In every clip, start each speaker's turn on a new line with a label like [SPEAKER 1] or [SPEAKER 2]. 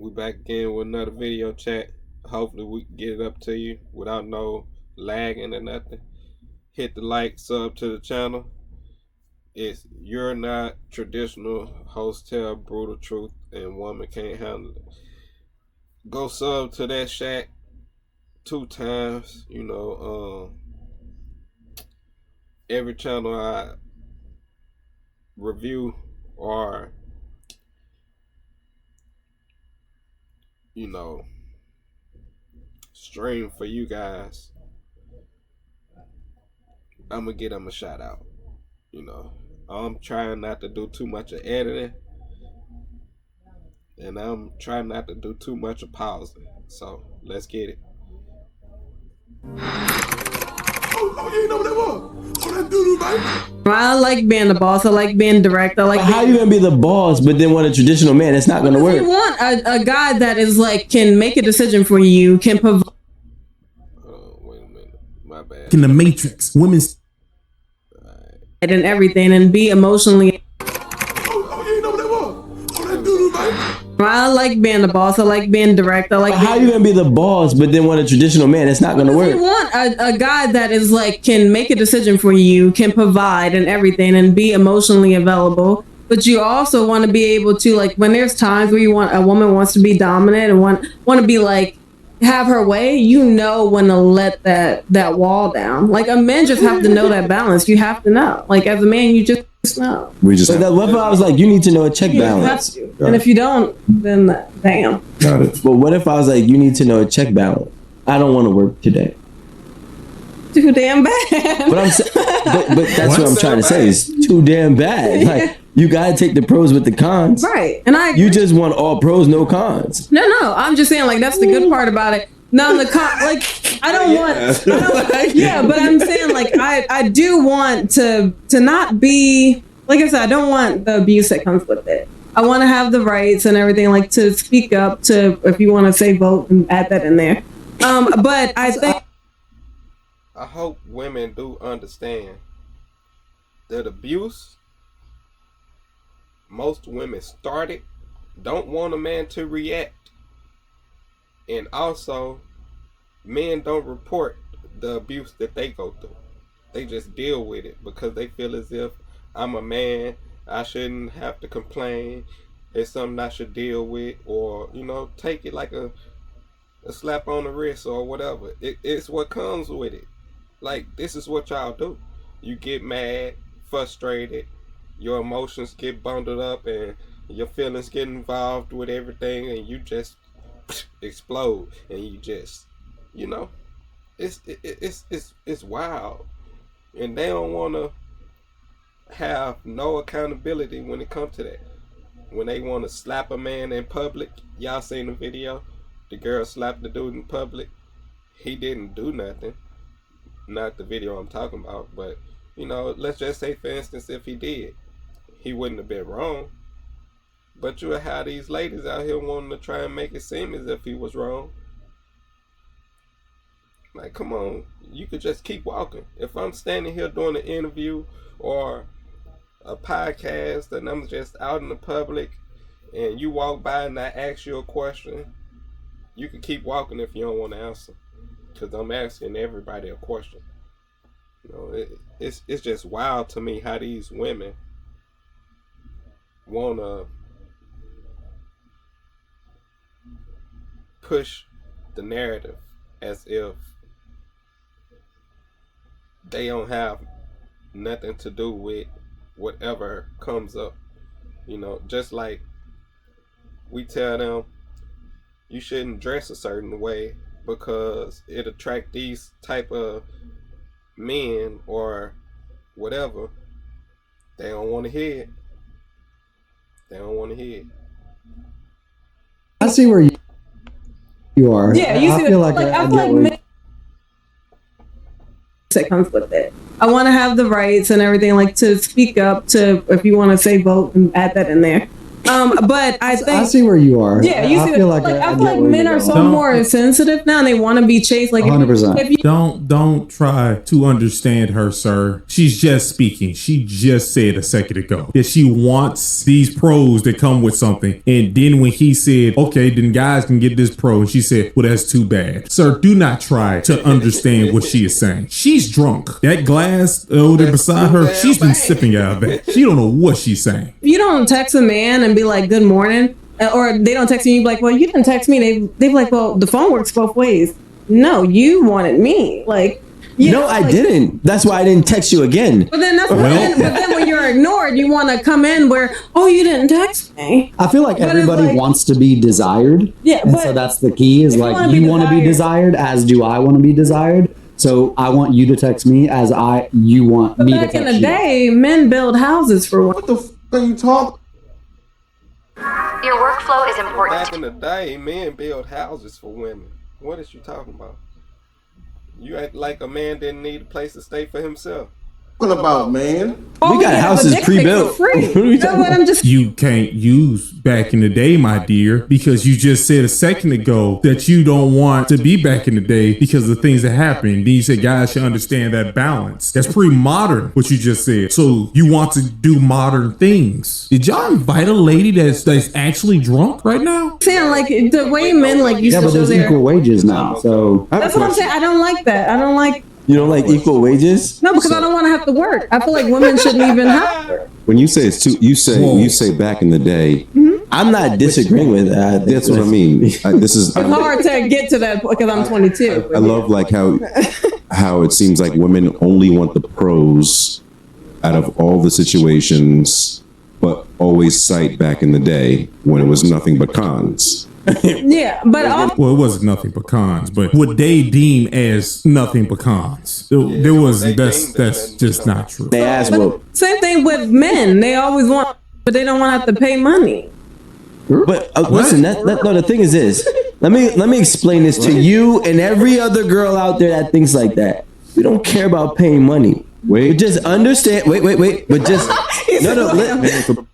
[SPEAKER 1] We back again with another video chat. Hopefully we can get it up to you without no lagging or nothing. Hit the like, sub to the channel. It's You're Not Traditional, Host Tell Brutal Truth, and Woman Can't Handle It. Go sub to that Shaq 2 times. Every channel I review or stream for you guys, I'm gonna get them a shout out. I'm trying not to do too much of editing, and I'm trying not to do too much of pausing. So let's get it.
[SPEAKER 2] Oh, you know what that was? Oh, that doo-doo, man.
[SPEAKER 3] I like being the boss. I like being direct. I like.
[SPEAKER 4] How you gonna be the boss, but then want a traditional man? It's not gonna work.
[SPEAKER 3] You want a guy that is like can make a decision for you, can provide.
[SPEAKER 1] Wait a minute, my bad.
[SPEAKER 2] In the Matrix, women's.
[SPEAKER 3] And everything, and be emotionally.
[SPEAKER 2] Oh, you know what that was? Oh, that doo-doo, man.
[SPEAKER 3] I like being the boss. I like being direct. I like.
[SPEAKER 4] How you gonna be the boss, but then want a traditional man? It's not gonna work.
[SPEAKER 3] You want a guy that is like can make a decision for you, can provide and everything, and be emotionally available. But you also want to be able to, like, when there's times where you want a woman wants to be dominant and want to be like have her way, when to let that wall down. Like, a man just have to know that balance. You have to know. Like, as a man, you just know.
[SPEAKER 4] What if I was like, you need to know a check balance?
[SPEAKER 3] And if you don't, then damn.
[SPEAKER 2] Got it.
[SPEAKER 4] But what if I was like, you need to know a check balance? I don't want to work today.
[SPEAKER 3] Too damn bad.
[SPEAKER 4] But but that's what I'm trying to say. It's too damn bad. Like, you gotta take the pros with the cons.
[SPEAKER 3] Right. And
[SPEAKER 4] you just want all pros, no cons.
[SPEAKER 3] No. I'm just saying, like, that's the good part about it. Now the I don't want. Yeah, but I'm saying, like, I do want to not be, like I said, I don't want the abuse that comes with it. I want to have the rights and everything, like, to speak up, to, if you want to say vote, and add that in there. But I think.
[SPEAKER 1] I hope women do understand that abuse, most women started, don't want a man to react. And also, men don't report the abuse that they go through. They just deal with it because they feel as if I'm a man, I shouldn't have to complain. It's something I should deal with, or, take it like a slap on the wrist or whatever. It's what comes with it. Like, this is what y'all do. You get mad, frustrated, your emotions get bundled up, and your feelings get involved with everything, and you just explode, and you just, it's wild. And they don't want to have no accountability when it comes to that. When they want to slap a man in public, y'all seen the video, the girl slapped the dude in public. He didn't do nothing. Not the video I'm talking about, but let's just say, for instance, if he did, he wouldn't have been wrong. But you would have these ladies out here wanting to try and make it seem as if he was wrong. Like, come on, you could just keep walking. If I'm standing here doing an interview or a podcast and I'm just out in the public and you walk by and I ask you a question, you can keep walking if you don't want to answer. Because I'm asking everybody a question. It's just wild to me how these women want to push the narrative as if they don't have nothing to do with whatever comes up. Just like we tell them you shouldn't dress a certain way because it attract these type of men or whatever. They don't want to hear it. They don't want to hear it.
[SPEAKER 4] I see where you are.
[SPEAKER 3] Yeah, you see. I feel like that comes with it. I want to have the rights and everything, like, to speak up, to, if you want to say vote, and add that in there. But I think
[SPEAKER 5] I see where you are.
[SPEAKER 3] yeah, you see. I feel like men are so more sensitive now, and they want to be chased. Like
[SPEAKER 5] 100%.
[SPEAKER 3] If you
[SPEAKER 6] Don't try to understand her, sir. She's just speaking. She just said a second ago that she wants these pros that come with something. And then when he said, okay, then guys can get this pro, and she said, well, that's too bad. Sir, do not try to understand what she is saying. She's drunk. That glass over there beside her, she's been sipping out of that. She don't know what she's saying.
[SPEAKER 3] you don't text a man and be like, good morning, or they don't text you, you be like, well, you didn't text me. They be like, well, the phone works both ways. No, you wanted me. Like,
[SPEAKER 4] no, I didn't. That's why I didn't text you again.
[SPEAKER 3] But then but then when you're ignored, you want to come in where, oh, you didn't text me.
[SPEAKER 5] I feel like everybody wants to be desired.
[SPEAKER 3] Yeah,
[SPEAKER 5] and
[SPEAKER 3] but
[SPEAKER 5] so that's the key. Is like you want to be desired, as do I want to be desired. So I want you to text me as you want me to text you.
[SPEAKER 3] Back in the day, men build houses for women.
[SPEAKER 2] What the f are you talking?
[SPEAKER 7] Your workflow is important.
[SPEAKER 1] Back in the day, men build houses for women. What is you talking about? You act like a man didn't need a place to stay for himself.
[SPEAKER 2] What about, man?
[SPEAKER 4] We got houses pre-built.
[SPEAKER 6] You can't use back in the day, my dear, because you just said a second ago that you don't want to be back in the day because of the things that happened. Then you said guys should understand that balance. That's pretty modern, what you just said. So you want to do modern things. Did y'all invite a lady that's actually drunk right now?
[SPEAKER 3] Saying like the way men like used to
[SPEAKER 5] but there's equal wages now. So
[SPEAKER 3] that's what I'm saying. I don't like that. I don't like.
[SPEAKER 4] You don't like equal wages?
[SPEAKER 3] No, because I don't want to have to work. I feel like women shouldn't even have to work.
[SPEAKER 8] When you say it's too, you say back in the day.
[SPEAKER 4] I'm not disagreeing with that.
[SPEAKER 8] That's what I mean. This is
[SPEAKER 3] It's hard to get to that because I'm 22.
[SPEAKER 8] I love like how it seems like women only want the pros out of all the situations, but always cite back in the day when it was nothing but cons.
[SPEAKER 3] Yeah, but
[SPEAKER 6] well, it wasn't nothing but cons, but what they deem as nothing but cons. There was that's just not true.
[SPEAKER 4] They ask, well,
[SPEAKER 3] same thing with men. They always want, but they don't want to have to pay money.
[SPEAKER 4] But listen, no. The thing is this. Let me explain this to you and every other girl out there that thinks like that. We don't care about paying money. We just understand. Wait. But just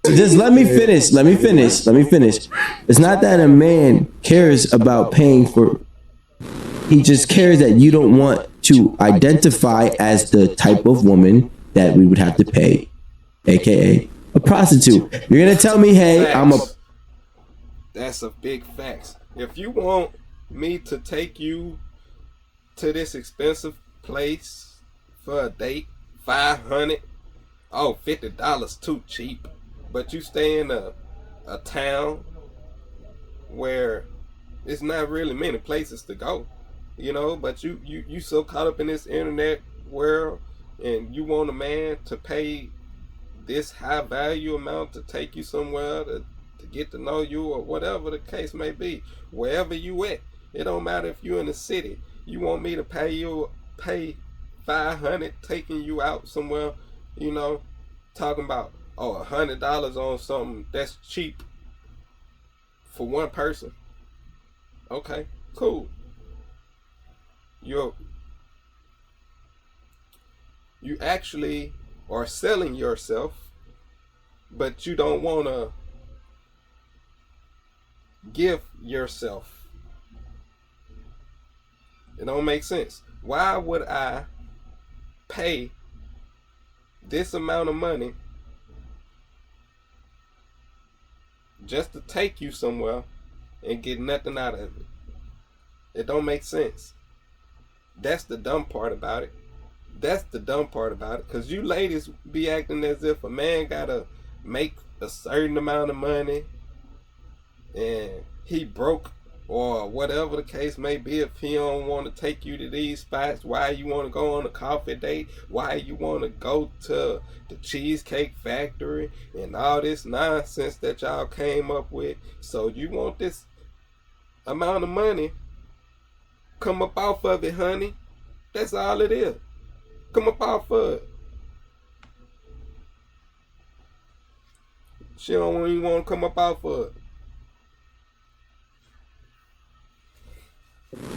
[SPEAKER 4] just let me finish. Let me finish. It's not that a man cares about paying for. He just cares that you don't want to identify as the type of woman that we would have to pay, aka a prostitute. You're gonna tell me, hey,
[SPEAKER 1] That's a big fact. If you want me to take you to this expensive place for a date, $500, $50 too cheap. But you stay in a town where there's not really many places to go, but you so caught up in this internet world and you want a man to pay this high value amount to take you somewhere to get to know you or whatever the case may be, wherever you at. It don't matter if you're in the city. You want me to pay $500 taking you out somewhere, talking about $100 on something that's cheap for one person. Okay, cool. You actually are selling yourself, but you don't want to give yourself. It don't make sense. Why would I pay this amount of money just to take you somewhere and get nothing out of it? It don't make sense. That's the dumb part about it. Because you ladies be acting as if a man gotta make a certain amount of money and he broke or whatever the case may be. If he don't want to take you to these spots, why you want to go on a coffee date, why you want to go to the Cheesecake Factory and all this nonsense that y'all came up with. So you want this amount of money, come up off of it, honey. That's all it is. Come up off of it. She don't even want to come up off of it.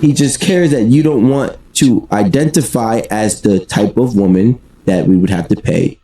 [SPEAKER 4] He just cares that you don't want to identify as the type of woman that we would have to pay,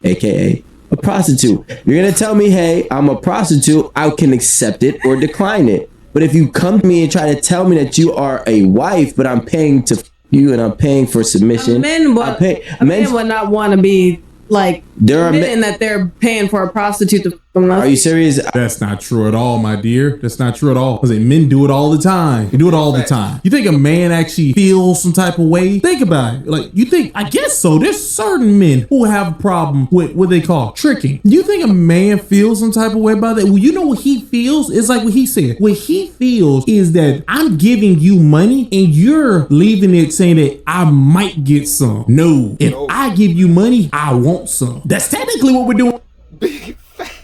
[SPEAKER 4] aka a a prostitute. You're gonna tell me, hey, I'm a prostitute. I can accept it or decline it. But if you come to me and try to tell me that you are a wife, but I'm paying to you and I'm paying for submission,
[SPEAKER 3] Men would not want to be like admitting that they're paying for a prostitute to.
[SPEAKER 4] Are you serious?
[SPEAKER 6] That's not true at all, my dear. That's not true at all. I say men do it all the time. They do it all the time. You think a man actually feels some type of way? Think about it. Like, you think, I guess so. There's certain men who have a problem with what they call tricking. You think a man feels some type of way about that? Well, you know what he feels? It's like what he said. What he feels is that I'm giving you money and you're leaving it saying that I might get some. No. If I give you money, I want some. That's technically what we're doing.
[SPEAKER 1] Big facts.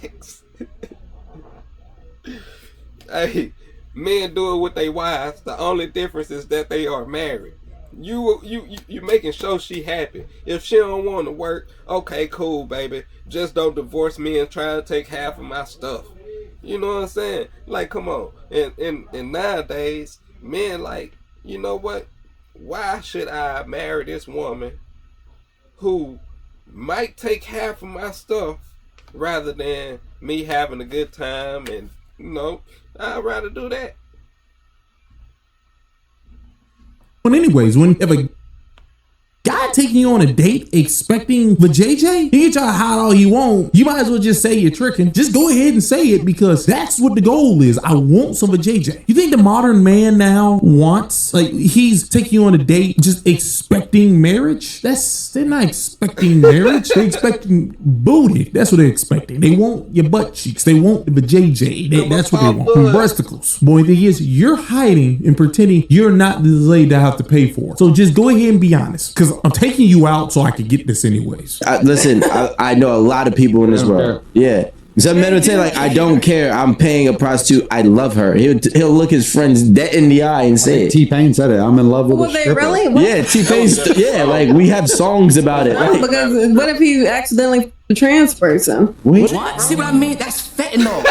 [SPEAKER 1] Hey, men do it with their wives. The only difference is that they are married. You making sure she happy. If she don't want to work, okay, cool, baby. Just don't divorce me and try to take half of my stuff. You know what I'm saying? Like, come on. And nowadays, men like, you know what? Why should I marry this woman who might take half of my stuff rather than me having a good time? And I'd rather do that.
[SPEAKER 6] But anyways, if a guy taking you on a date expecting the JJ, he can try to hide all you want. You might as well just say you're tricking. Just go ahead and say it because that's what the goal is. I want some of JJ. You think the modern man now wants, like, he's taking you on a date just expecting marriage? They're not expecting marriage. They're expecting booty. That's what they're expecting. They want your butt cheeks. They want the JJ. That's what they want. Breasticles. Boy, the thing is, you're hiding and pretending you're not the lady that I have to pay for. So just go ahead and be honest. Because I'm taking you out so I can get this anyways.
[SPEAKER 4] Listen, I know a lot of people in this world. Yeah. Some men would say, like, I don't care. I'm paying a prostitute. I love her. He'll look his friends dead in the eye and say it.
[SPEAKER 5] T-Pain said it. I'm in love with a stripper.
[SPEAKER 3] Really? What?
[SPEAKER 4] Yeah, T-Pain. Yeah, like, we have songs about it.
[SPEAKER 3] No, because what if he accidentally a trans person?
[SPEAKER 9] What? See what I mean? That's fentanyl.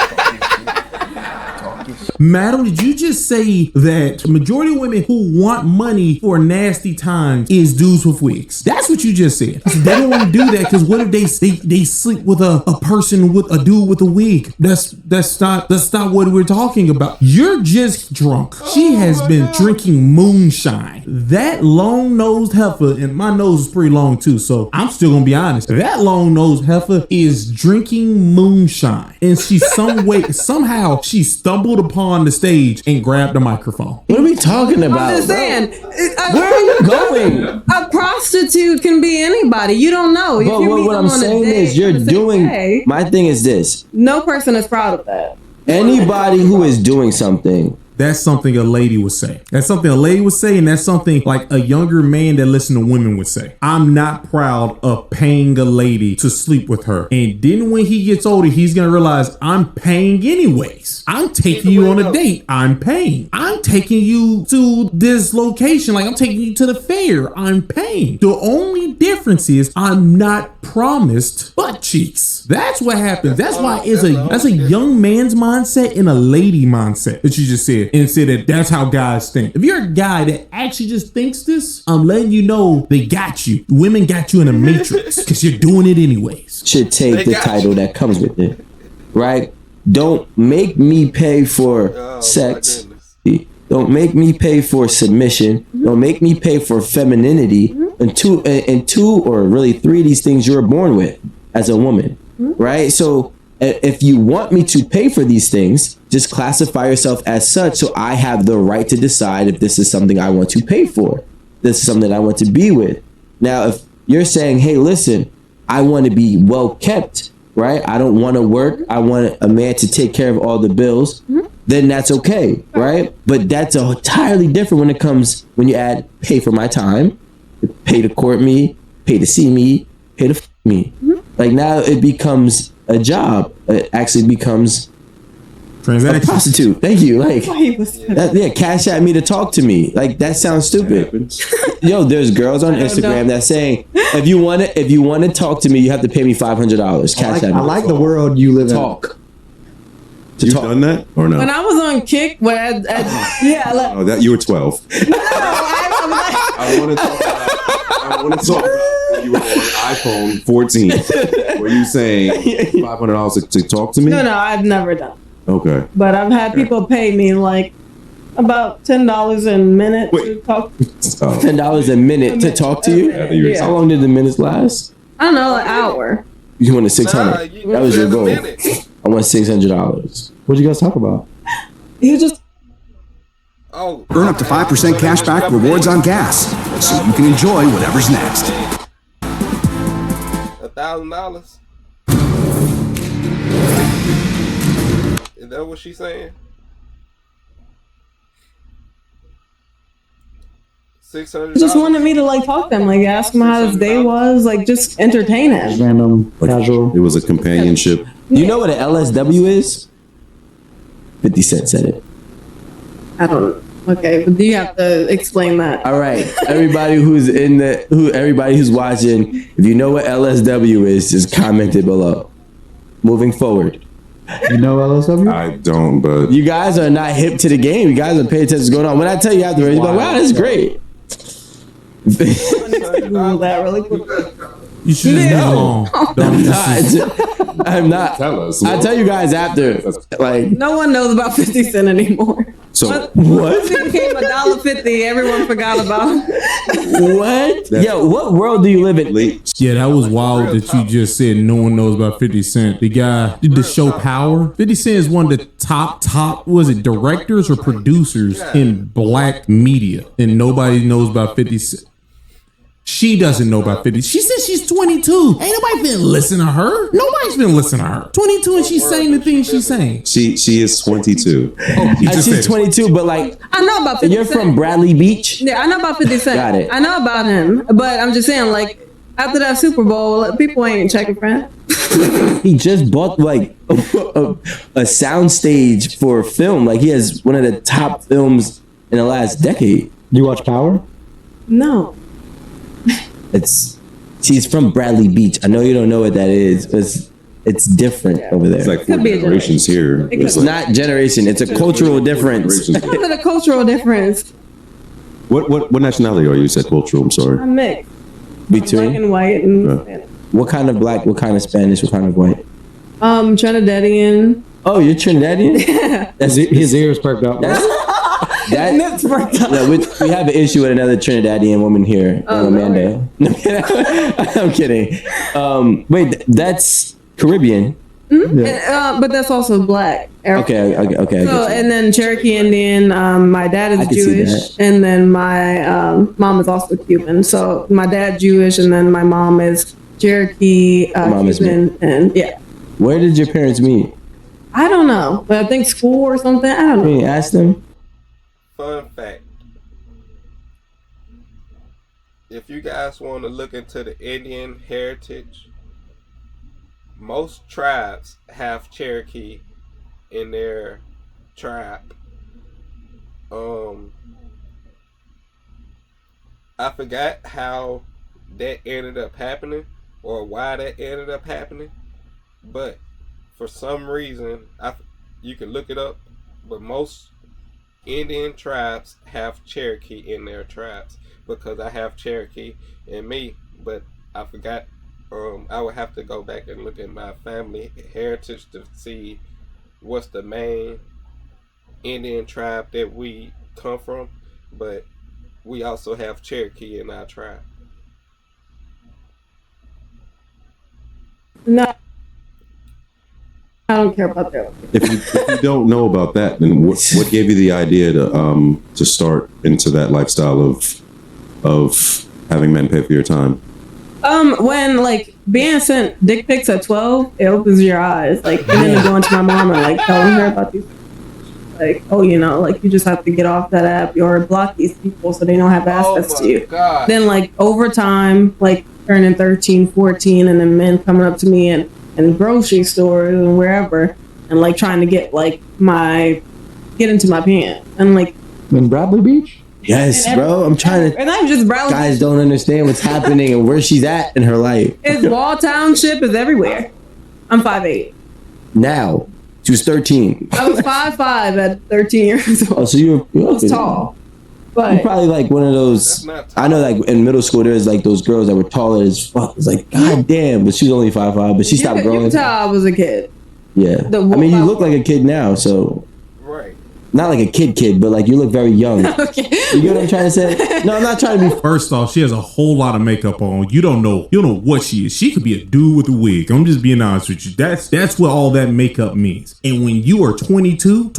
[SPEAKER 6] Madam, did you just say that majority of women who want money for nasty times is dudes with wigs? That's what you just said. They don't want to do that because what if they sleep with a person with a dude with a wig? That's not what we're talking about. You're just drunk. She has been drinking moonshine. That long-nosed heifer, and my nose is pretty long too, so I'm still gonna be honest. That long-nosed heifer is drinking moonshine, and somehow she stumbled upon the stage and grabbed the microphone.
[SPEAKER 4] What are we talking about?
[SPEAKER 3] I'm just saying.
[SPEAKER 4] Where are you going?
[SPEAKER 3] A prostitute can be anybody. You don't know.
[SPEAKER 4] But what I'm saying is, you're doing. My thing is this.
[SPEAKER 3] No person is proud of that.
[SPEAKER 4] Anybody who is doing something.
[SPEAKER 6] That's something a lady would say. That's something a lady would say, and that's something like a younger man that listens to women would say. I'm not proud of paying a lady to sleep with her. And then when he gets older, he's going to realize I'm paying anyways. I'm taking you on a date. I'm paying. I'm taking you to this location. Like, I'm taking you to the fair. I'm paying. The only difference is I'm not promised butt cheeks. That's what happens. That's why that's a young man's mindset and a lady mindset that you just said. And say that's how guys think. If you're a guy that actually just thinks this, I'm letting you know they got you. Women got you in a matrix because you're doing it anyways.
[SPEAKER 4] Should take the title that comes with it, right? Don't make me pay for sex. Don't make me pay for submission. Don't make me pay for femininity. And two or really three of these things you were born with as a woman, right? So if you want me to pay for these things, just classify yourself as such so I have the right to decide if this is something I want to pay for. This is something I want to be with. Now, if you're saying, hey, listen, I want to be well kept, right? I don't want to work. I want a man to take care of all the bills. Then that's okay, right? But that's entirely different when you add pay for my time, pay to court me, pay to see me, pay to me. Like, now it becomes a job. It actually becomes a prostitute. Thank you. Like, cash at me to talk to me. Like, that sounds stupid. Yo, there's girls on Instagram that saying, if you want to talk to me, you have to pay me $500. Cash at me.
[SPEAKER 5] I like the world you live in.
[SPEAKER 8] You've done that or no?
[SPEAKER 3] When I was on Kick,
[SPEAKER 8] that you were 12.
[SPEAKER 3] I
[SPEAKER 8] I want to talk about you were on iPhone 14. Were you saying $500 to talk to me?
[SPEAKER 3] No, I've never done.
[SPEAKER 8] Okay.
[SPEAKER 3] But I've had people pay me like about $10 a minute to talk.
[SPEAKER 4] $10 a minute to talk to you?
[SPEAKER 3] Yeah.
[SPEAKER 4] How long did the minutes last?
[SPEAKER 3] I don't know, an hour.
[SPEAKER 4] You wanted $600. That was your goal. I want $600.
[SPEAKER 5] What'd you guys talk about?
[SPEAKER 3] You just
[SPEAKER 10] Earn up to 5% cash back rewards on gas, so you can enjoy whatever's next.
[SPEAKER 1] $1,000. Is that what she's saying? $600.
[SPEAKER 3] just wanted me to like talk to him, like ask him how his day was, like just entertain him.
[SPEAKER 5] Random, casual.
[SPEAKER 8] It was a companionship.
[SPEAKER 4] You know what an LSW is? 50 Cent said it.
[SPEAKER 3] I don't know. Okay, but you have to explain that.
[SPEAKER 4] All right, everybody everybody who's watching, if you know what LSW is, just comment it below. Moving forward.
[SPEAKER 5] You know LSW?
[SPEAKER 8] I don't, but
[SPEAKER 4] you guys are not hip to the game. You guys are paying attention to what's going on. When I tell you afterwards, you're like, wow, that's great.
[SPEAKER 3] Google that really quickly.
[SPEAKER 6] You should know.
[SPEAKER 4] I'm not.
[SPEAKER 8] Tell us.
[SPEAKER 4] I'll tell you guys after. Like,
[SPEAKER 3] no one knows about 50 Cent anymore.
[SPEAKER 8] So
[SPEAKER 3] what? It became $1.50. Everyone forgot about it.
[SPEAKER 4] What? Yo, what world do you live in?
[SPEAKER 6] Yeah, that was wild that you just said no one knows about 50 Cent. The guy did the show Power. 50 Cent is one of the top, was it directors or producers in black media? And nobody knows about 50 Cent. She doesn't know about 50. She says she's 22. Ain't nobody been listening to her. Nobody's been listening to her. 22 and she's saying the things she's saying.
[SPEAKER 8] She is 22.
[SPEAKER 4] She's 22, but like
[SPEAKER 3] I know about 50
[SPEAKER 4] you're
[SPEAKER 3] Cent.
[SPEAKER 4] from Bradley Beach?
[SPEAKER 3] Yeah, I know about 50 Cent.
[SPEAKER 4] Got it.
[SPEAKER 3] I know about him, but I'm just saying, like after that Super Bowl, people ain't checking for him.
[SPEAKER 4] He just bought like a sound stage for film. Like he has one of the top films in the last decade.
[SPEAKER 5] You watch Power?
[SPEAKER 3] No.
[SPEAKER 4] She's from Bradley Beach. I know you don't know what that is. It's different over there.
[SPEAKER 8] It's like 4 generations here.
[SPEAKER 4] It's not generation. It's a cultural difference.
[SPEAKER 3] It's a cultural difference.
[SPEAKER 8] What nationality are you? You said cultural. I'm sorry.
[SPEAKER 3] I'm mixed.
[SPEAKER 4] Between
[SPEAKER 3] black and white and
[SPEAKER 4] what kind of black? What kind of Spanish? What kind of white?
[SPEAKER 3] Trinidadian.
[SPEAKER 4] Oh, you're Trinidadian?
[SPEAKER 5] That's his ears perked up.
[SPEAKER 4] Yeah, we have an issue with another Trinidadian woman here, Amanda. No, I'm kidding. Wait, that's Caribbean.
[SPEAKER 3] Mm-hmm. Yeah. But that's also black.
[SPEAKER 4] Okay.
[SPEAKER 3] So, and then Cherokee Indian. My dad is Jewish, and then my mom is also Cuban. So my dad Jewish, and then my mom is Cherokee, Cuban, and yeah.
[SPEAKER 4] Where did your parents meet?
[SPEAKER 3] I don't know, but I think school or something. I don't know.
[SPEAKER 4] Can you ask them?
[SPEAKER 1] Fun fact. If you guys want to look into the Indian heritage, most tribes have Cherokee in their tribe. I forgot how that ended up happening or why that ended up happening, but for some reason, you can look it up, but most Indian tribes have Cherokee in their tribes because I have Cherokee in me, but I forgot. I would have to go back and look at my family heritage to see what's the main Indian tribe that we come from, but we also have Cherokee in our tribe.
[SPEAKER 3] No. I don't care about that.
[SPEAKER 8] If you don't know about that, then what gave you the idea to start into that lifestyle of having men pay for your time?
[SPEAKER 3] When like being sent dick pics at 12, it opens your eyes. Like, and then going to my mom and like telling her about these, like, oh, you know, like you just have to get off that app or block these people so they don't have access to you.
[SPEAKER 1] God.
[SPEAKER 3] Then like over time, like turning 13, 14, and then men coming up to me and grocery stores and wherever, and like trying to get like get into my pants and like
[SPEAKER 5] in Bradley Beach.
[SPEAKER 4] Yes, bro. I'm trying to.
[SPEAKER 3] And I'm just Bradley.
[SPEAKER 4] Guys don't understand what's happening and where she's at in her life.
[SPEAKER 3] It's Wall Township is everywhere. I'm 5'8".
[SPEAKER 4] Now she was 13.
[SPEAKER 3] I was 5'5" at 13 years old.
[SPEAKER 4] Oh, so you
[SPEAKER 3] I was tall. But
[SPEAKER 4] You're probably like one of those. I know, like in middle school, there's like those girls that were taller as fuck. It's like, god damn, but she was only 5'5", but she stopped
[SPEAKER 3] you
[SPEAKER 4] growing.
[SPEAKER 3] can tell I was a kid.
[SPEAKER 4] Yeah, I mean, you look like a kid now, so
[SPEAKER 1] Right.
[SPEAKER 4] not like a kid, but like you look very young.
[SPEAKER 3] Okay.
[SPEAKER 4] You get what I'm trying to say? No, I'm not trying to be.
[SPEAKER 6] First off, she has a whole lot of makeup on. You don't know what she is. She could be a dude with a wig. I'm just being honest with you. That's what all that makeup means. And when you are 22,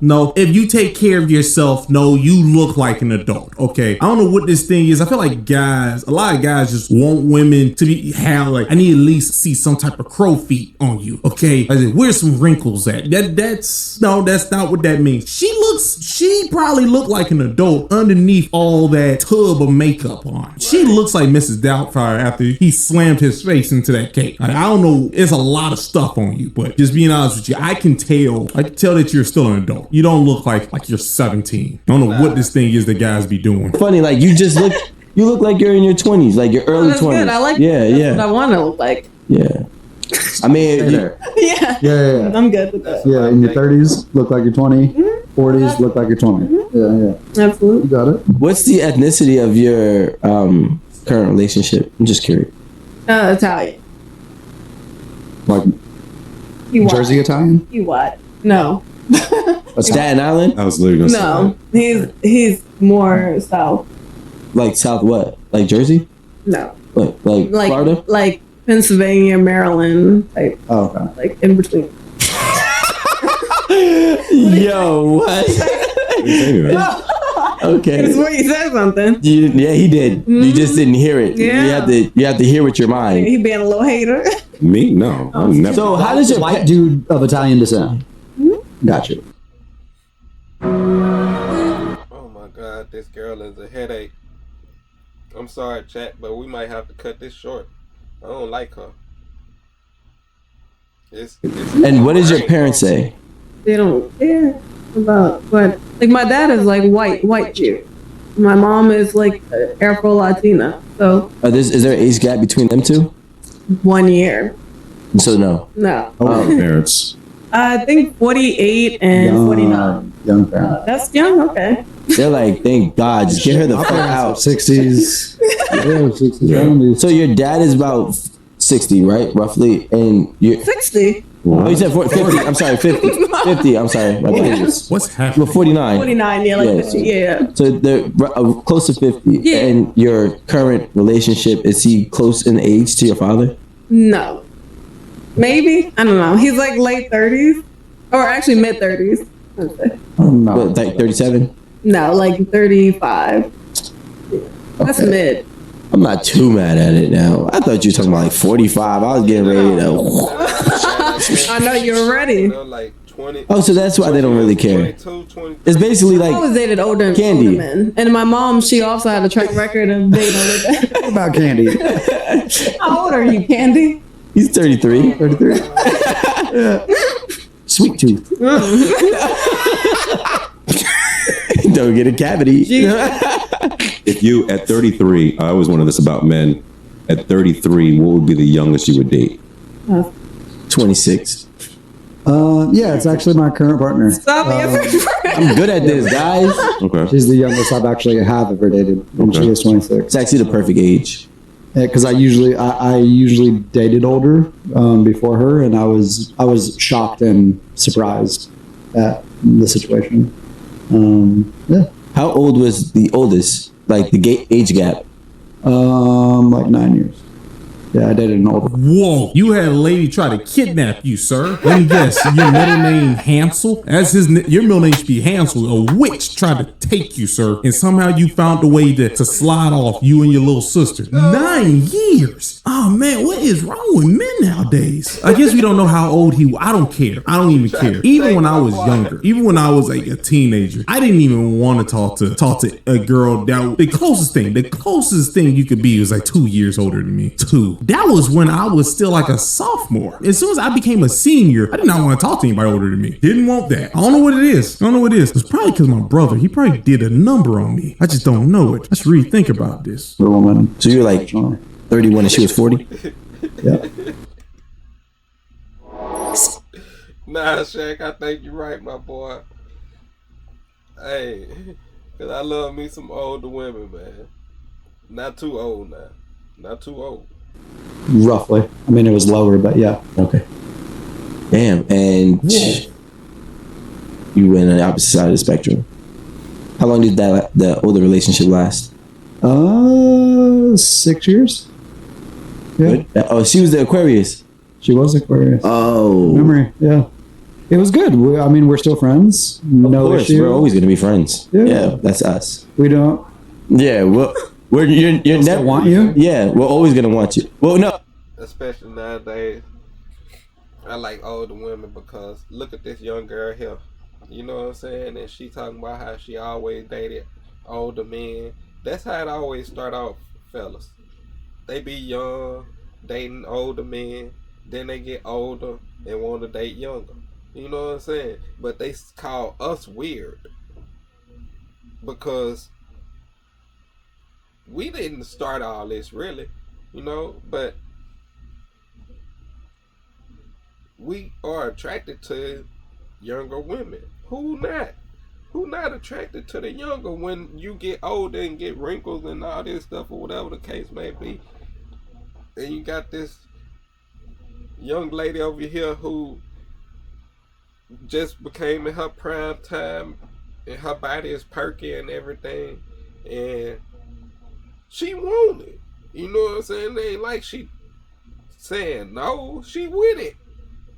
[SPEAKER 6] no. If you take care of yourself, no, you look like an adult. Okay. I don't know what this thing is. I feel like a lot of guys just want women to have like, I need at least see some type of crow feet on you. Okay. I said, where's some wrinkles at? That's not what that means. She probably looked like an adult underneath all that tub of makeup on. She looks like Mrs. Doubtfire after he slammed his face into that cake. Like, I don't know, it's a lot of stuff on you, but just being honest with you, I can tell that you're still an adult. You don't look like you're 17. I don't know what this thing is that guys be doing.
[SPEAKER 4] Funny, like you look like you're in your 20s, like your early 20s.
[SPEAKER 3] Good. I like
[SPEAKER 4] yeah.
[SPEAKER 3] what I want to look like.
[SPEAKER 4] Yeah. I mean,
[SPEAKER 3] Yeah. I'm good with that.
[SPEAKER 5] Yeah, in your 30s, look like you're 20. 40s, look like you're 20. Yeah.
[SPEAKER 3] Absolutely.
[SPEAKER 5] You got it.
[SPEAKER 4] what's the ethnicity of your current relationship? I'm just curious.
[SPEAKER 3] Italian.
[SPEAKER 5] Like
[SPEAKER 3] You what?
[SPEAKER 5] Jersey Italian?
[SPEAKER 3] You what? No.
[SPEAKER 4] Staten Island?
[SPEAKER 8] I was literally gonna
[SPEAKER 3] No. He's more south.
[SPEAKER 4] Like South what? Like Jersey?
[SPEAKER 3] No.
[SPEAKER 4] Like Florida?
[SPEAKER 3] Like Pennsylvania, Maryland, type.
[SPEAKER 5] Oh, okay.
[SPEAKER 3] Like in between.
[SPEAKER 4] Yo, what?
[SPEAKER 8] say.
[SPEAKER 4] Okay.
[SPEAKER 3] That's what you said something.
[SPEAKER 4] Yeah, he did. You just didn't hear it.
[SPEAKER 3] Yeah.
[SPEAKER 4] You have to hear with your mind.
[SPEAKER 3] He being a little hater.
[SPEAKER 8] Me? No. I'm never.
[SPEAKER 4] So how does your
[SPEAKER 5] White dude of Italian descent? Gotcha.
[SPEAKER 1] Oh my God, this girl is a headache. I'm sorry, chat, but we might have to cut this short. I don't like her.
[SPEAKER 4] And what does your parents say?
[SPEAKER 3] They don't care about what. Like my dad is like white Jew. My mom is like Afro Latina. So
[SPEAKER 4] Is there an age gap between them two?
[SPEAKER 3] 1 year.
[SPEAKER 4] So no.
[SPEAKER 3] No.
[SPEAKER 8] Parents.
[SPEAKER 3] I think 48 and 49.
[SPEAKER 5] Young parents.
[SPEAKER 3] That's young. Okay.
[SPEAKER 4] They're like, thank God, just get her the fuck out.
[SPEAKER 5] 60s. Yeah, 60s, 70s.
[SPEAKER 4] So your dad is about 60, right? Roughly. And you're
[SPEAKER 3] 60.
[SPEAKER 4] Oh, you said 50. I'm sorry, 50. 50. I'm sorry. My bad.
[SPEAKER 6] What's happening?
[SPEAKER 4] Well, 49.
[SPEAKER 3] 49. Yeah, like 50. Yeah.
[SPEAKER 4] So they're close to 50.
[SPEAKER 3] Yeah.
[SPEAKER 4] And your current relationship, is he close in age to your father?
[SPEAKER 3] No. Maybe. I don't know. He's like late 30s. Or actually mid 30s.
[SPEAKER 4] What, like 37?
[SPEAKER 3] No, like 35. That's mid.
[SPEAKER 4] I'm not too mad at it now. I thought you were talking about like 45. I was getting ready to.
[SPEAKER 3] I know you're ready.
[SPEAKER 1] Like 20.
[SPEAKER 4] Oh, so that's why they don't really care.
[SPEAKER 1] 22, 23.
[SPEAKER 4] It's basically
[SPEAKER 3] I always
[SPEAKER 4] like
[SPEAKER 3] dated older
[SPEAKER 4] Candy.
[SPEAKER 3] men. And my mom, she also had a track record of dating older.
[SPEAKER 5] What about Candy?
[SPEAKER 3] How old are you, Candy?
[SPEAKER 4] he's 33.
[SPEAKER 5] 33?
[SPEAKER 4] Sweet tooth. Don't get a cavity.
[SPEAKER 8] If you, at 33, I always wonder this about men. At 33, what would be the youngest you would date?
[SPEAKER 4] 26.
[SPEAKER 5] Yeah, it's actually my current partner.
[SPEAKER 3] Stop me.
[SPEAKER 4] I'm good at this, guys.
[SPEAKER 8] Okay.
[SPEAKER 5] She's the youngest I've actually ever dated, and she is 26.
[SPEAKER 4] It's actually the perfect age.
[SPEAKER 5] Because I usually dated older before her, and I was shocked and surprised at the situation. Yeah.
[SPEAKER 4] How old was the oldest? Like the age gap?
[SPEAKER 5] Like 9 years. Yeah, I dated an older.
[SPEAKER 6] Whoa, you had a lady try to kidnap you, sir. Let me guess, your middle name Hansel? That's your middle name should be Hansel. A witch tried to take you, sir, and somehow you found a way to slide off you and your little sister. 9 years. Oh man, what is wrong with men nowadays? I guess we don't know how old he was. I don't care. I don't even care. Even when I was younger, even when I was like a teenager, I didn't even want to talk to a girl that the closest thing you could be was like 2 years older than me. 2. That was when I was still like a sophomore. As soon as I became a senior, I did not want to talk to anybody older than me. Didn't want that. I don't know what it is. It's probably because my brother, he probably did a number on me. I just don't know it. Let's really think about this.
[SPEAKER 4] So you were like 31 and she was 40?
[SPEAKER 5] Yeah.
[SPEAKER 1] Nah, Shaq, I think you're right, my boy. Hey, Cause I love me some older women, man. Not too old now. Not too old.
[SPEAKER 5] Roughly. I mean, it was lower, but yeah.
[SPEAKER 4] Okay. Damn, and you went on the opposite side of the spectrum. How long did the older relationship last?
[SPEAKER 5] 6 years. Yeah.
[SPEAKER 4] Oh, she was the Aquarius.
[SPEAKER 5] She was Aquarius.
[SPEAKER 4] Oh.
[SPEAKER 5] Memory, yeah. It was good. I mean, we're still friends.
[SPEAKER 4] Of course, we're always going to be friends. Yeah, that's us.
[SPEAKER 5] We don't.
[SPEAKER 4] Yeah, you're never
[SPEAKER 5] want you.
[SPEAKER 4] Yeah, we're always going to want you. Well, no.
[SPEAKER 1] Especially nowadays, I like older women because look at this young girl here. You know what I'm saying? And she talking about how she always dated older men. That's how it always start off, fellas. They be young, dating older men, then they get older and want to date younger. You know what I'm saying? But they call us weird because we didn't start all this really, you know, but we are attracted to younger women. Who not? Who not attracted to the younger when you get older and get wrinkles and all this stuff or whatever the case may be? And you got this young lady over here who just became in her prime time and her body is perky and everything and she want it. You know what I'm saying? It ain't like she saying no, she with it.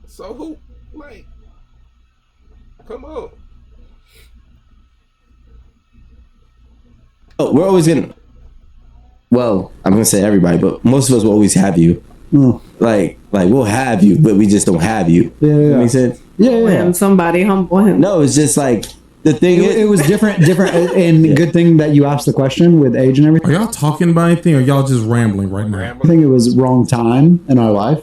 [SPEAKER 1] So who, like, come on.
[SPEAKER 4] Oh, we're always gonna. Well, I'm gonna say everybody, but most of us will always have you. Like we'll have you, but we just don't have you.
[SPEAKER 5] Yeah.
[SPEAKER 4] That makes sense.
[SPEAKER 3] Yeah. Somebody humble him.
[SPEAKER 4] No, it's just like the thing.
[SPEAKER 5] It was different, and good thing that you asked the question with age and everything.
[SPEAKER 6] Are y'all talking about anything, or are y'all just rambling right now?
[SPEAKER 5] I think it was wrong time in our life.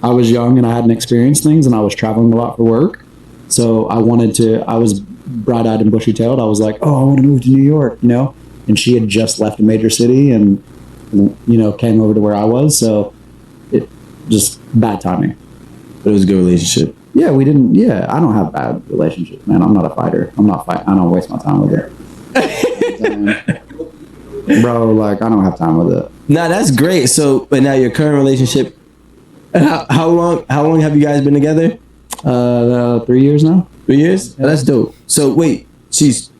[SPEAKER 5] I was young and I hadn't experienced things, and I was traveling a lot for work. So I was bright-eyed and bushy-tailed. I was like, oh, I want to move to New York, you know? And she had just left a major city and, you know, came over to where I was. So it just bad timing.
[SPEAKER 4] But it was a good relationship.
[SPEAKER 5] Yeah, we didn't. Yeah, I don't have bad relationships, man. I'm not a fighter. I don't waste my time with it. Bro, like, I don't have time with it.
[SPEAKER 4] Nah, that's great. So, but now your current relationship, how long have you guys been together?
[SPEAKER 5] 3 years now.
[SPEAKER 4] 3 years? Oh, that's dope. So wait, she's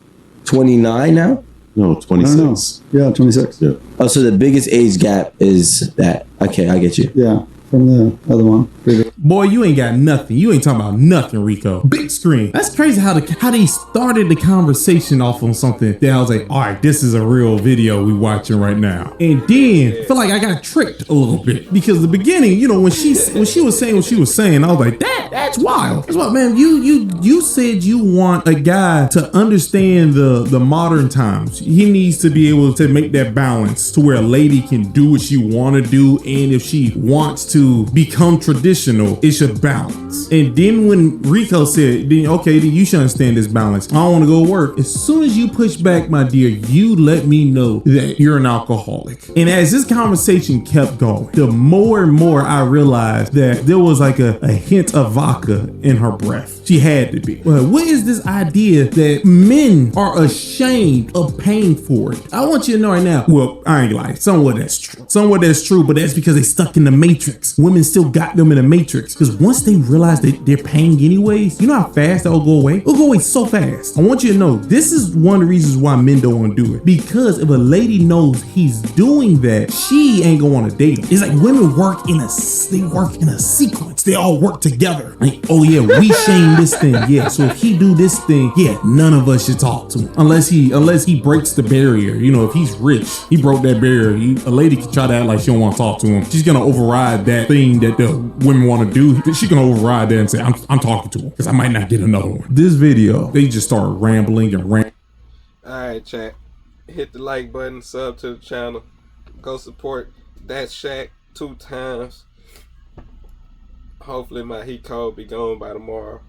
[SPEAKER 4] 29 now?
[SPEAKER 8] No, 26.
[SPEAKER 5] Yeah, 26.
[SPEAKER 8] Yeah.
[SPEAKER 4] Oh, so the biggest age gap is that. Okay, I get you.
[SPEAKER 5] Yeah, from the other one.
[SPEAKER 6] Boy, you ain't got nothing. You ain't talking about nothing, Rico. Big screen. That's crazy how they started the conversation off on something that I was like, all right, this is a real video we watching right now. And then I feel like I got tricked a little bit because the beginning, you know, when she was saying what she was saying, I was like, that's wild. That's what, man. You said you want a guy to understand the modern times. He needs to be able to make that balance to where a lady can do what she want to do, and if she wants to become traditional, it should balance. And then when Rico said, then you should understand this balance. I don't want to go to work. As soon as you push back, my dear, you let me know that you're an alcoholic. And as this conversation kept going, the more and more I realized that there was like a hint of vodka in her breath. She had to be. Well, what is this idea that men are ashamed of paying for it? I want you to know right now. Well, I ain't lying. Somewhat that's true, but that's because they stuck in the matrix. Women still got them in the matrix. Because once they realize that they're paying anyways, you know how fast that'll go away? It'll go away so fast. I want you to know this is one of the reasons why men don't want to do it. Because if a lady knows he's doing that, she ain't gonna want to date him. It's like women work in a sequence. They all work together. Like, oh yeah, we shame this thing. Yeah, so if he do this thing, yeah, none of us should talk to him unless he breaks the barrier. You know, if he's rich, he broke that barrier. A lady can try to act like she don't want to talk to him. She's gonna override that thing that the women want to do. She can override that and say, I'm talking to him because I might not get another one. This video, they just started rambling.
[SPEAKER 1] Alright, chat. Hit the like button, sub to the channel. Go support datshaq2x. Hopefully my heat code be gone by tomorrow.